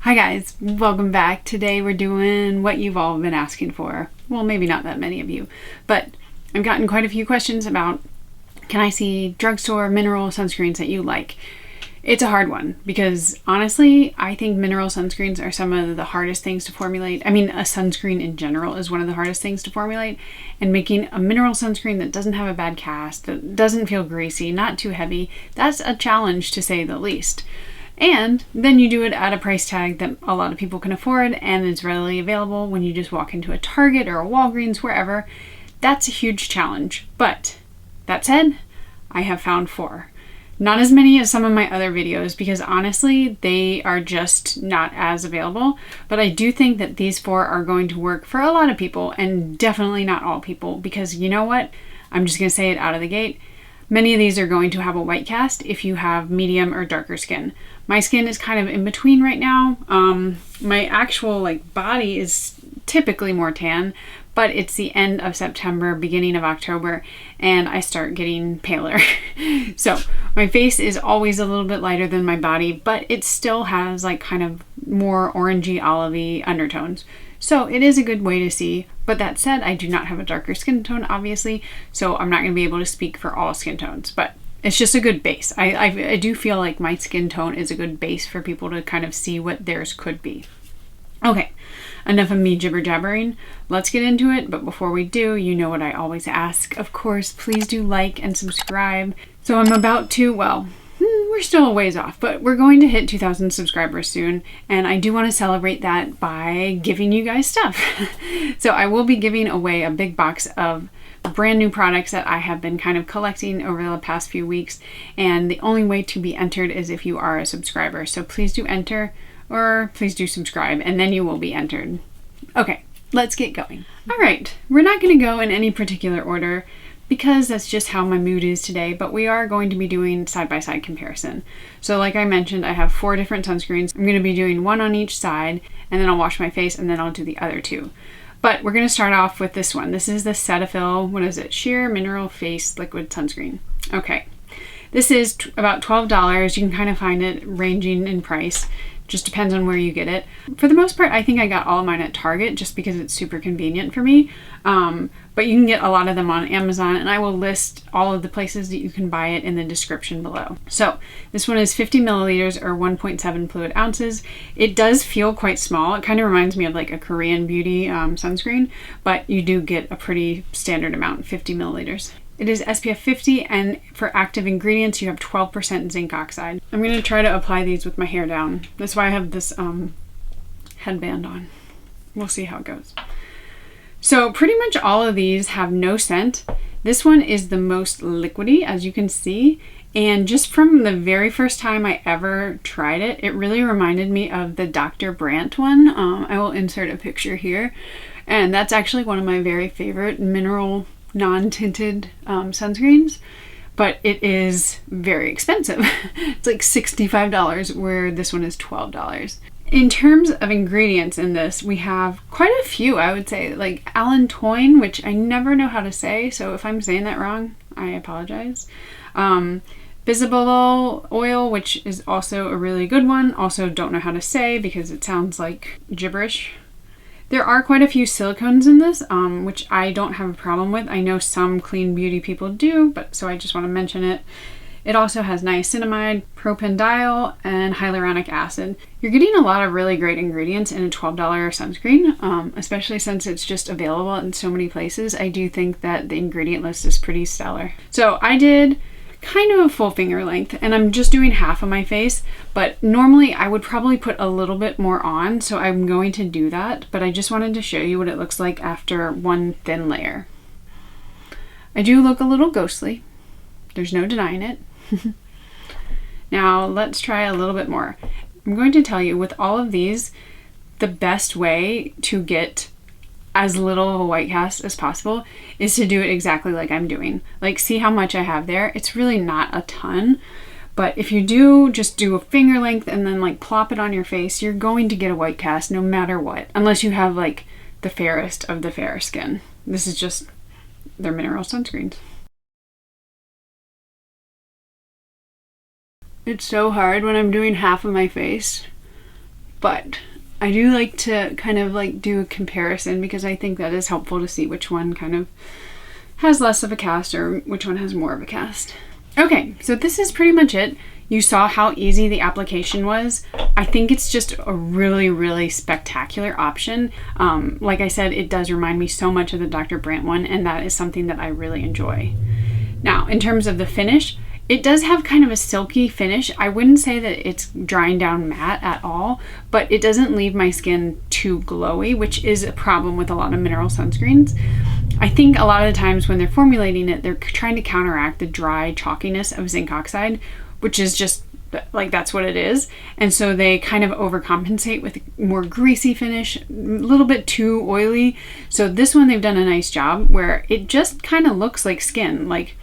Hi guys, welcome back. Today we're doing what you've all been asking for. Well, maybe not that many of you, but I've gotten quite a few questions about, can I see drugstore mineral sunscreens that you like? It's a hard one because honestly, I think mineral sunscreens are some of the hardest things to formulate. I mean, a sunscreen in general is one of the hardest things to formulate, and making a mineral sunscreen that doesn't have a bad cast, that doesn't feel greasy, not too heavy, that's a challenge to say the least. And then you do it at a price tag that a lot of people can afford and is readily available when you just walk into a Target or a Walgreens, wherever. That's a huge challenge. But that said, I have found 4. Not as many as some of my other videos because honestly, they are just not as available. But I do think that these 4 are going to work for a lot of people and definitely not all people, because you know what? I'm just going to say it out of the gate. Many of these are going to have a white cast if you have medium or darker skin. My skin is kind of in between right now. My actual body is typically more tan, but it's the end of September, beginning of October, and I start getting paler. So my face is always a little bit lighter than my body, but it still has kind of more orangey, olivey undertones. So it is a good way to see. But that said, I do not have a darker skin tone, obviously, so I'm not going to be able to speak for all skin tones, but it's just a good base. I do feel like my skin tone is a good base for people to kind of see what theirs could be. Okay, enough of me jibber jabbering. Let's get into it, but before we do, you know what I always ask. Of course, please do like and subscribe. So I'm about to, we're still a ways off, but we're going to hit 2,000 subscribers soon, and I do want to celebrate that by giving you guys stuff. So I will be giving away a big box of brand new products that I have been kind of collecting over the past few weeks, and the only way to be entered is if you are a subscriber. So please do enter, or please do subscribe, and then you will be entered. Okay, let's get going. All right, we're not going to go in any particular order, because that's just how my mood is today, but we are going to be doing side-by-side comparison. So like I mentioned, I have 4 different sunscreens. I'm going to be doing 1 on each side, and then I'll wash my face, and then I'll do the other 2. But we're going to start off with this one. This is the Cetaphil, Sheer Mineral Face Liquid Sunscreen. Okay, this is about $12. You can kind of find it ranging in price. Just depends on where you get it. For the most part, I think I got all of mine at Target just because it's super convenient for me. But you can get a lot of them on Amazon, and I will list all of the places that you can buy it in the description below. So this one is 50 milliliters or 1.7 fluid ounces. It does feel quite small. It kind of reminds me of a Korean beauty sunscreen, but you do get a pretty standard amount, 50 milliliters. It is SPF 50, and for active ingredients, you have 12% zinc oxide. I'm going to try to apply these with my hair down. That's why I have this headband on. We'll see how it goes. So pretty much all of these have no scent. This one is the most liquidy, as you can see. And just from the very first time I ever tried it, it really reminded me of the Dr. Brandt one. I will insert a picture here. And that's actually one of my very favorite mineral non-tinted sunscreens, but it is very expensive. It's like $65, where this one is $12. In terms of ingredients in this, we have quite a few, I would say, like allantoin, which I never know how to say, so if I'm saying that wrong, I apologize. Bisabolol oil, which is also a really good one. Also don't know how to say because it sounds like gibberish. There are quite a few silicones in this, which I don't have a problem with. I know some clean beauty people do, but so I just want to mention it. It also has niacinamide, propanediol, and hyaluronic acid. You're getting a lot of really great ingredients in a $12 sunscreen, especially since it's just available in so many places. I do think that the ingredient list is pretty stellar. So I did kind of a full finger length, and I'm just doing half of my face, but normally I would probably put a little bit more on, so I'm going to do that, but I just wanted to show you what it looks like after one thin layer. I do look a little ghostly. There's no denying it. Now let's try a little bit more. I'm going to tell you, with all of these, the best way to get as little of a white cast as possible is to do it exactly like I'm doing. Like, see how much I have there? It's really not a ton, but if you do just do a finger length and then plop it on your face, you're going to get a white cast no matter what, unless you have the fairest of the fair skin. This is just their mineral sunscreens. It's so hard when I'm doing half of my face but I do like to kind of like do a comparison because I think that is helpful to see which one kind of has less of a cast or which one has more of a cast. Okay, so this is pretty much it. You saw how easy the application was. I think it's just a really, really spectacular option. Like I said, it does remind me so much of the Dr. Brandt one, and that is something that I really enjoy. Now, in terms of the finish, it does have kind of a silky finish. I wouldn't say that it's drying down matte at all, but it doesn't leave my skin too glowy, which is a problem with a lot of mineral sunscreens. I think a lot of the times when they're formulating it, they're trying to counteract the dry chalkiness of zinc oxide, which is just like that's what it is. And so they kind of overcompensate with more greasy finish, a little bit too oily. So this one, they've done a nice job where it just kind of looks like skin. Like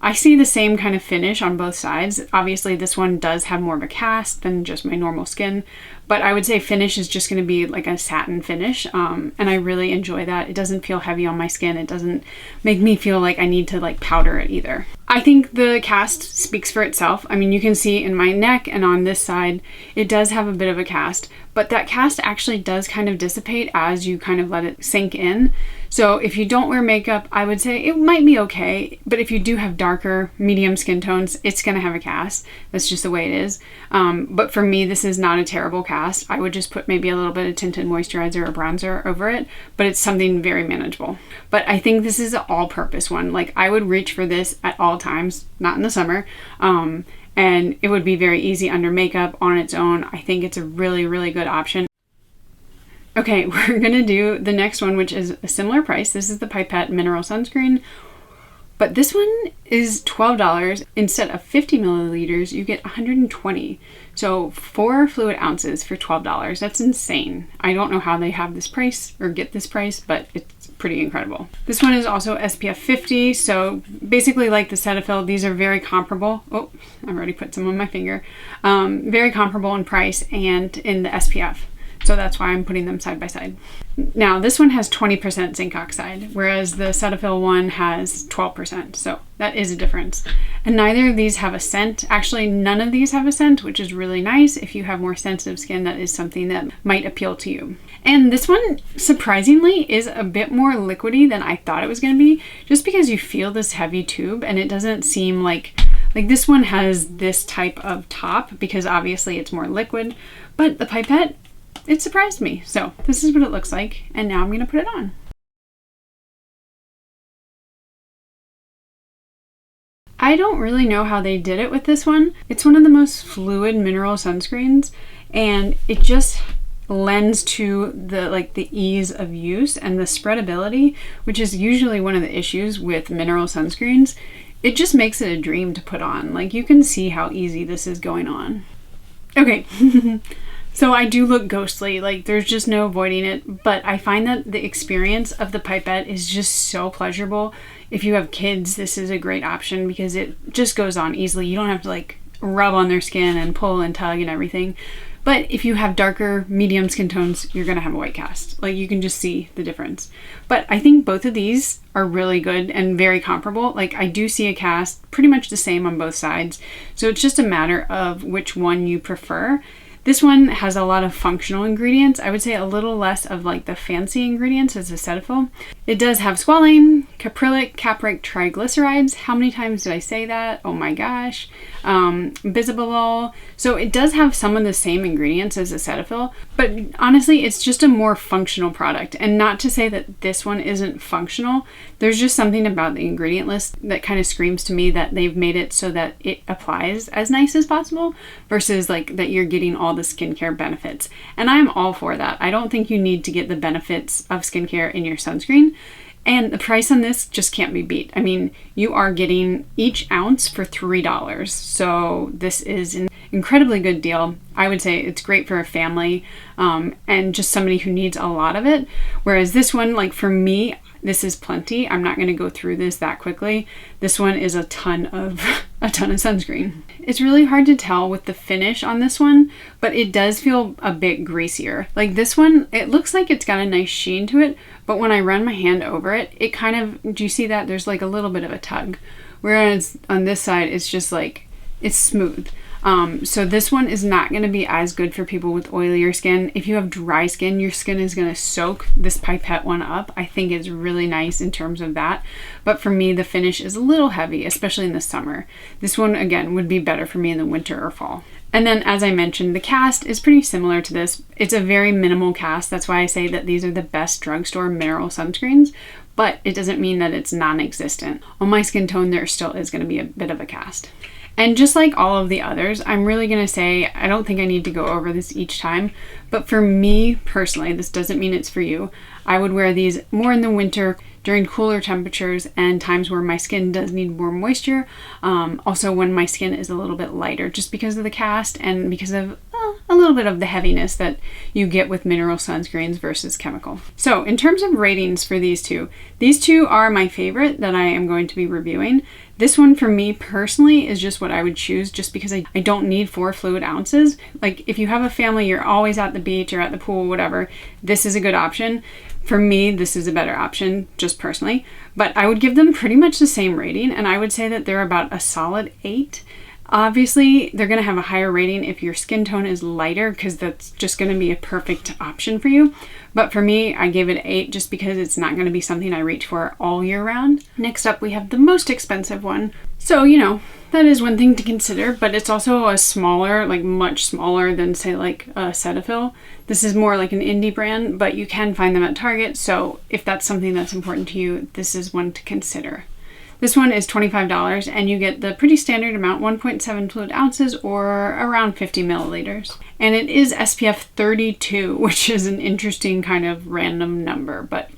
I see the same kind of finish on both sides. Obviously this one does have more of a cast than just my normal skin, but I would say finish is just going to be like a satin finish. And I really enjoy that. It doesn't feel heavy on my skin. It doesn't make me feel like I need to like powder it either. I think the cast speaks for itself. I mean, you can see in my neck and on this side, it does have a bit of a cast, but that cast actually does kind of dissipate as you kind of let it sink in. So if you don't wear makeup, I would say it might be okay, but if you do have darker, medium skin tones, it's gonna have a cast. That's just the way it is. But for me, this is not a terrible cast. I would just put maybe a little bit of tinted moisturizer or bronzer over it, but it's something very manageable. But I think this is an all-purpose one. Like I would reach for this at all times, not in the summer. And it would be very easy under makeup on its own. I think it's a really, really good option. Okay, we're gonna do the next one, which is a similar price. This is the Pipette Mineral Sunscreen, but this one is $12. Instead of 50 milliliters, you get 120. So 4 fluid ounces for $12. That's insane. I don't know how they have this price or get this price, but it's pretty incredible. This one is also SPF 50. So basically like the Cetaphil, these are very comparable. Oh, I already put some on my finger. Very comparable in price and in the SPF. So that's why I'm putting them side by side. Now this one has 20% zinc oxide, whereas the Cetaphil one has 12%. So that is a difference. And neither of these have a scent. Actually, none of these have a scent, which is really nice. If you have more sensitive skin, that is something that might appeal to you. And this one, surprisingly, is a bit more liquidy than I thought it was gonna be, just because you feel this heavy tube and it doesn't seem like this one has this type of top because obviously it's more liquid, but the Pipette, it surprised me. So this is what it looks like. And now I'm going to put it on. I don't really know how they did it with this one. It's one of the most fluid mineral sunscreens, and it just lends to the ease of use and the spreadability, which is usually one of the issues with mineral sunscreens. It just makes it a dream to put on. Like you can see how easy this is going on. Okay. So I do look ghostly, like there's just no avoiding it, but I find that the experience of the Pipette is just so pleasurable. If you have kids, this is a great option because it just goes on easily. You don't have to like rub on their skin and pull and tug and everything. But if you have darker, medium skin tones, you're gonna have a white cast. Like you can just see the difference. But I think both of these are really good and very comparable. Like I do see a cast pretty much the same on both sides. So it's just a matter of which one you prefer. This one has a lot of functional ingredients. I would say a little less of like the fancy ingredients as the Cetaphil. It does have squalane, caprylic, capric triglycerides. How many times did I say that? Oh my gosh. Bisabolol. So it does have some of the same ingredients as the Cetaphil, but honestly, it's just a more functional product. And not to say that this one isn't functional. There's just something about the ingredient list that kind of screams to me that they've made it so that it applies as nice as possible versus like that you're getting all the skincare benefits. And I'm all for that. I don't think you need to get the benefits of skincare in your sunscreen. And the price on this just can't be beat. I mean, you are getting each ounce for $3. So this is an incredibly good deal. I would say it's great for a family and just somebody who needs a lot of it. Whereas this one, like for me, this is plenty. I'm not going to go through this that quickly. This one is a ton of sunscreen. It's really hard to tell with the finish on this one, but it does feel a bit greasier. Like this one, it looks like it's got a nice sheen to it, but when I run my hand over it, it kind of, do you see that? There's like a little bit of a tug. Whereas on this side, it's just like, it's smooth. So this one is not going to be as good for people with oilier skin. If you have dry skin, your skin is going to soak this Pipette one up. I think it's really nice in terms of that. But for me, the finish is a little heavy, especially in the summer. This one, again, would be better for me in the winter or fall. And then, as I mentioned, the cast is pretty similar to this. It's a very minimal cast. That's why I say that these are the best drugstore mineral sunscreens, but it doesn't mean that it's non-existent. On my skin tone, there still is going to be a bit of a cast. And just like all of the others, I'm really going to say, I don't think I need to go over this each time, but for me personally, this doesn't mean it's for you. I would wear these more in the winter during cooler temperatures and times where my skin does need more moisture. Also when my skin is a little bit lighter, just because of the cast and because of a little bit of the heaviness that you get with mineral sunscreens versus chemical. So in terms of ratings for these two are my favorite that I am going to be reviewing. This one for me personally is just what I would choose, just because I don't need 4 fluid ounces. Like if you have a family, you're always at the beach or at the pool, whatever, this is a good option. For me, this is a better option, just personally, but I would give them pretty much the same rating, and I would say that they're about a solid 8. Obviously, they're going to have a higher rating if your skin tone is lighter, because that's just going to be a perfect option for you. But for me, I gave it 8 just because it's not going to be something I reach for all year round. Next up, we have the most expensive one. So, that is one thing to consider, but it's also a smaller, like much smaller than say like Cetaphil. This is more like an indie brand, but you can find them at Target. So if that's something that's important to you, this is one to consider. This one is $25 and you get the pretty standard amount, 1.7 fluid ounces or around 50 milliliters. And it is SPF 32, which is an interesting kind of random number, but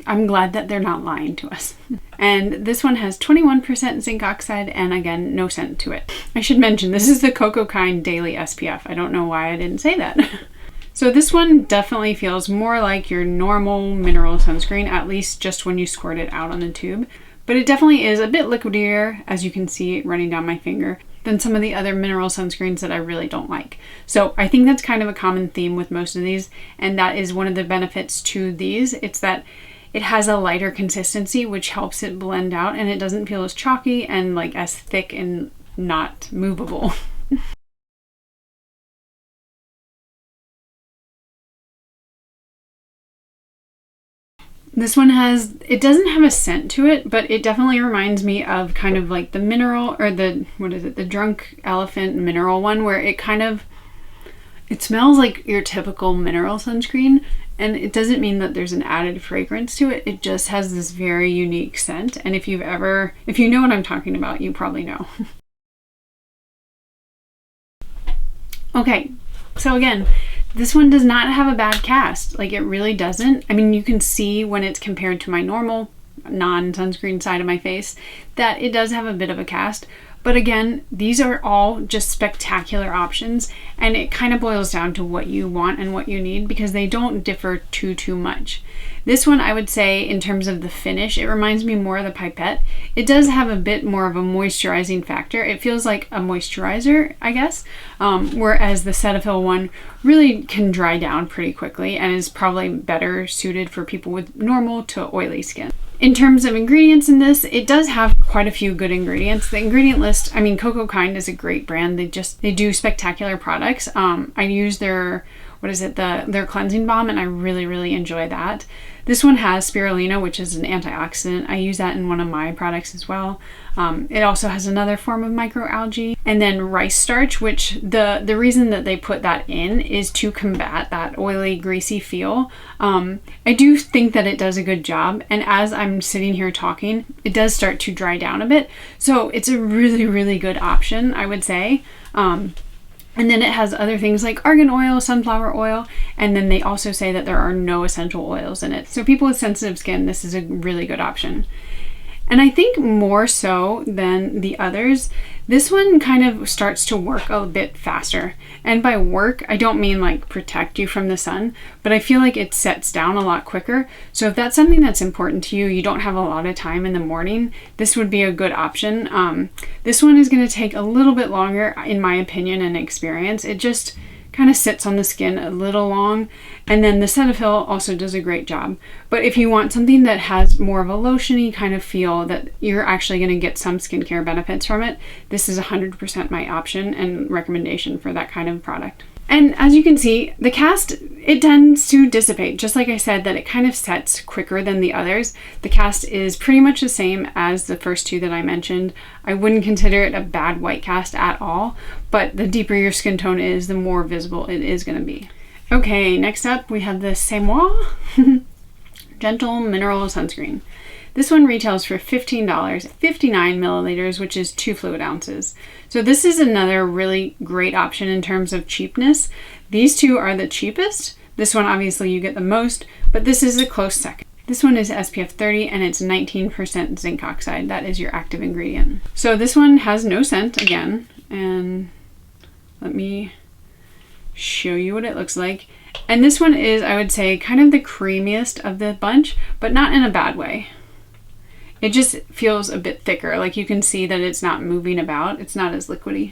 I'm glad that they're not lying to us. And this one has 21% zinc oxide and again, no scent to it. I should mention, this is the Cocokind Daily SPF. I don't know why I didn't say that. So this one definitely feels more like your normal mineral sunscreen, at least just when you squirt it out on the tube. But it definitely is a bit liquidier, as you can see running down my finger, than some of the other mineral sunscreens that I really don't like. So I think that's kind of a common theme with most of these, and that is one of the benefits to these. It's that it has a lighter consistency, which helps it blend out, and it doesn't feel as chalky and like as thick and not movable. This one it doesn't have a scent to it, but it definitely reminds me of kind of like the mineral, or the Drunk Elephant mineral one, where it smells like your typical mineral sunscreen, and it doesn't mean that there's an added fragrance to it. It just has this very unique scent, and if you know what I'm talking about, you probably know. Okay, so again, this one does not have a bad cast. Like, it really doesn't. I mean, you can see when it's compared to my normal non-sunscreen side of my face that it does have a bit of a cast. But again, these are all just spectacular options, and it kind of boils down to what you want and what you need, because they don't differ too much. This one, I would say, in terms of the finish, it reminds me more of the Pipette. It does have a bit more of a moisturizing factor. It feels like a moisturizer, I guess, whereas the Cetaphil one really can dry down pretty quickly and is probably better suited for people with normal to oily skin. In terms of ingredients in this, it does have quite a few good ingredients. The ingredient list, I mean, Cocokind is a great brand. They do spectacular products. I use their cleansing balm, and I really enjoy that. This one has spirulina, which is an antioxidant. I use that in one of my products as well. It also has another form of microalgae, and then rice starch, which the reason that they put that in is to combat that oily, greasy feel. I do think that it does a good job, and as I'm sitting here talking, it does start to dry down a bit. So it's a really good option, I would say. And then it has other things like argan oil, sunflower oil, and then they also say that there are no essential oils in it. So people with sensitive skin, this is a really good option. And I think more so than the others, this one kind of starts to work a bit faster. And by work, I don't mean like protect you from the sun, but I feel like it sets down a lot quicker. So if that's something that's important to you, you don't have a lot of time in the morning, this would be a good option. This one is going to take a little bit longer, in my opinion and experience. It just kind of sits on the skin a little long. And then the Cetaphil also does a great job. But if you want something that has more of a lotiony kind of feel, that you're actually going to get some skincare benefits from it, this is 100% my option and recommendation for that kind of product. And as you can see, the cast, it tends to dissipate. Just like I said, that it kind of sets quicker than the others. The cast is pretty much the same as the first two that I mentioned. I wouldn't consider it a bad white cast at all, but the deeper your skin tone is, the more visible it is going to be. Okay, next up we have the C'est Moi Gentle Mineral Sunscreen. This one retails for $15, 59 milliliters, which is 2 fluid ounces. So this is another really great option in terms of cheapness. These two are the cheapest. This one, obviously, you get the most, but this is a close second. This one is SPF 30 and it's 19% zinc oxide. That is your active ingredient. So this one has no scent again, and let me show you what it looks like. And this one is, I would say, kind of the creamiest of the bunch, but not in a bad way. It just feels a bit thicker. Like you can see that it's not moving about. It's not as liquidy.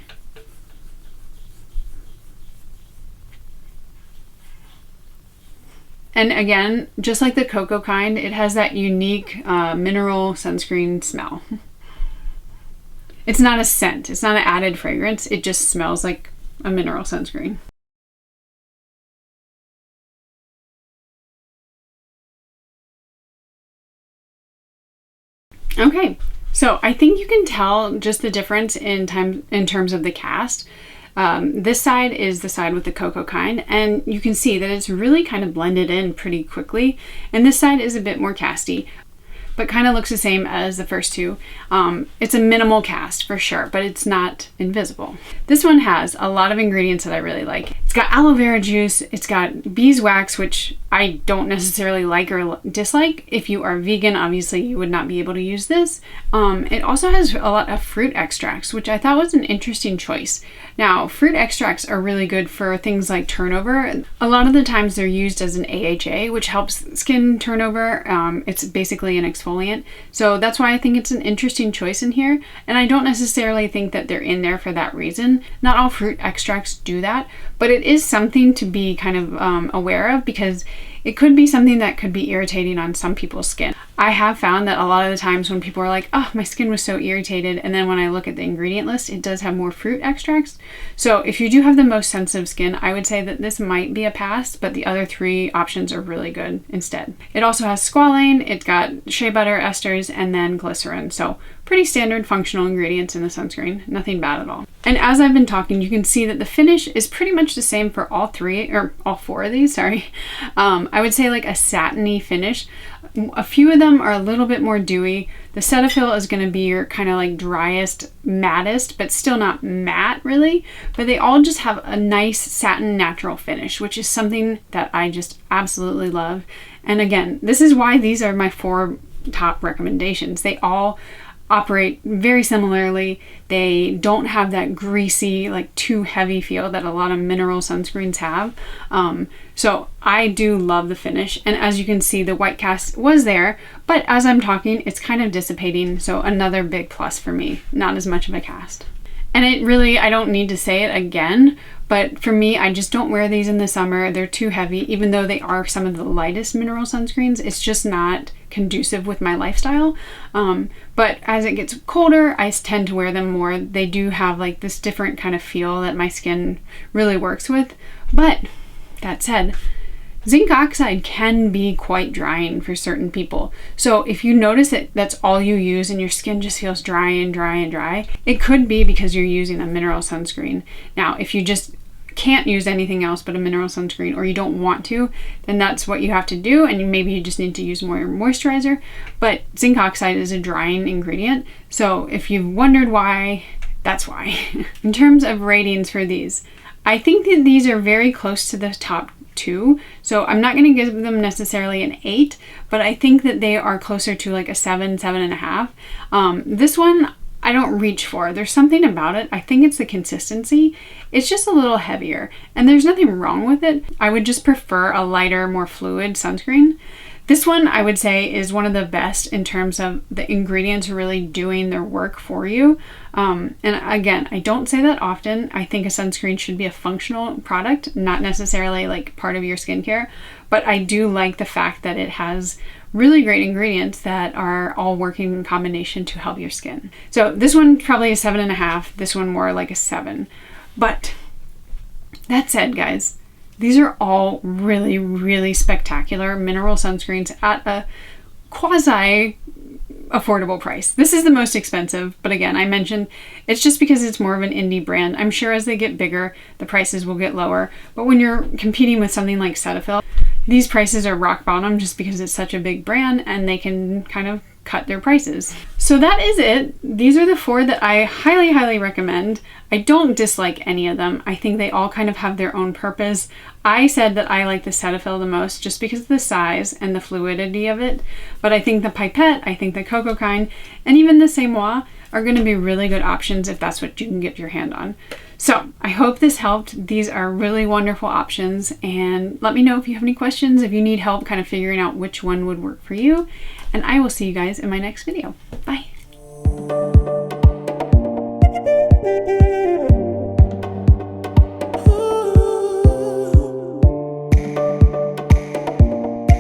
And again, just like the Cocokind, it has that unique mineral sunscreen smell. It's not a scent. It's not an added fragrance. It just smells like a mineral sunscreen. Okay, so I think you can tell just the difference in terms of the cast. This side is the side with the Cocokind, and you can see that it's really kind of blended in pretty quickly. And this side is a bit more casty, but kind of looks the same as the first two. It's a minimal cast for sure, but it's not invisible. This one has a lot of ingredients that I really like. It's got aloe vera juice, it's got beeswax, which I don't necessarily like or dislike. If you are vegan, obviously you would not be able to use this. It also has a lot of fruit extracts, which I thought was an interesting choice. Now, fruit extracts are really good for things like turnover. A lot of the times they're used as an AHA, which helps skin turnover. It's basically an exfoliant. So that's why I think it's an interesting choice in here. And I don't necessarily think that they're in there for that reason. Not all fruit extracts do that, but it is something to be kind of aware of, because it could be something that could be irritating on some people's skin. I have found that a lot of the times when people are like, oh, my skin was so irritated, and then when I look at the ingredient list, it does have more fruit extracts. So if you do have the most sensitive skin, I would say that this might be a pass, but the other three options are really good instead. It also has squalane, it's got shea butter esters, and then glycerin. So pretty standard functional ingredients in the sunscreen, nothing bad at all. And as I've been talking, you can see that the finish is pretty much the same for all four of these, sorry. I would say like a satiny finish. A few of them are a little bit more dewy. The Cetaphil is going to be your kind of like driest, mattest, but still not matte really. But they all just have a nice satin natural finish, which is something that I just absolutely love. And again, this is why these are my 4 top recommendations. They all operate very similarly. They don't have that greasy, like too heavy feel that a lot of mineral sunscreens have. So I do love the finish. And as you can see, the white cast was there, but as I'm talking, it's kind of dissipating. So another big plus for me, not as much of a cast. And it really, I don't need to say it again, but for me, I just don't wear these in the summer. They're too heavy, even though they are some of the lightest mineral sunscreens. It's just not conducive with my lifestyle. But as it gets colder, I tend to wear them more. They do have like this different kind of feel that my skin really works with. But that said, zinc oxide can be quite drying for certain people. So if you notice that that's all you use and your skin just feels dry and dry and dry, it could be because you're using a mineral sunscreen. Now, if you just can't use anything else but a mineral sunscreen, or you don't want to, then that's what you have to do, and maybe you just need to use more moisturizer. But zinc oxide is a drying ingredient, so if you've wondered why, that's why. In terms of ratings for these, I think that these are very close to the top 2, so I'm not going to give them necessarily an 8, but I think that they are closer to like a 7, 7.5. This one I don't reach for. There's something about it. I think it's the consistency. It's just a little heavier, and there's nothing wrong with it. I would just prefer a lighter, more fluid sunscreen. This one I would say is one of the best in terms of the ingredients really doing their work for you. And again, I don't say that often. I think a sunscreen should be a functional product, not necessarily like part of your skincare, but I do like the fact that it has really great ingredients that are all working in combination to help your skin. So this one probably a 7.5, this one more like a 7. But that said, guys, these are all really, really spectacular mineral sunscreens at a quasi affordable price. This is the most expensive, but again, I mentioned it's just because it's more of an indie brand. I'm sure as they get bigger, the prices will get lower. But when you're competing with something like Cetaphil, these prices are rock bottom just because it's such a big brand and they can kind of cut their prices. So that is it. These are the 4 that I highly, highly recommend. I don't dislike any of them. I think they all kind of have their own purpose. I said that I like the Cetaphil the most just because of the size and the fluidity of it. But I think the Pipette, I think the Cocokind, and even the Semois are going to be really good options if that's what you can get your hand on. So I hope this helped. These are really wonderful options, and let me know if you have any questions, if you need help kind of figuring out which one would work for you, and I will see you guys in my next video. Bye.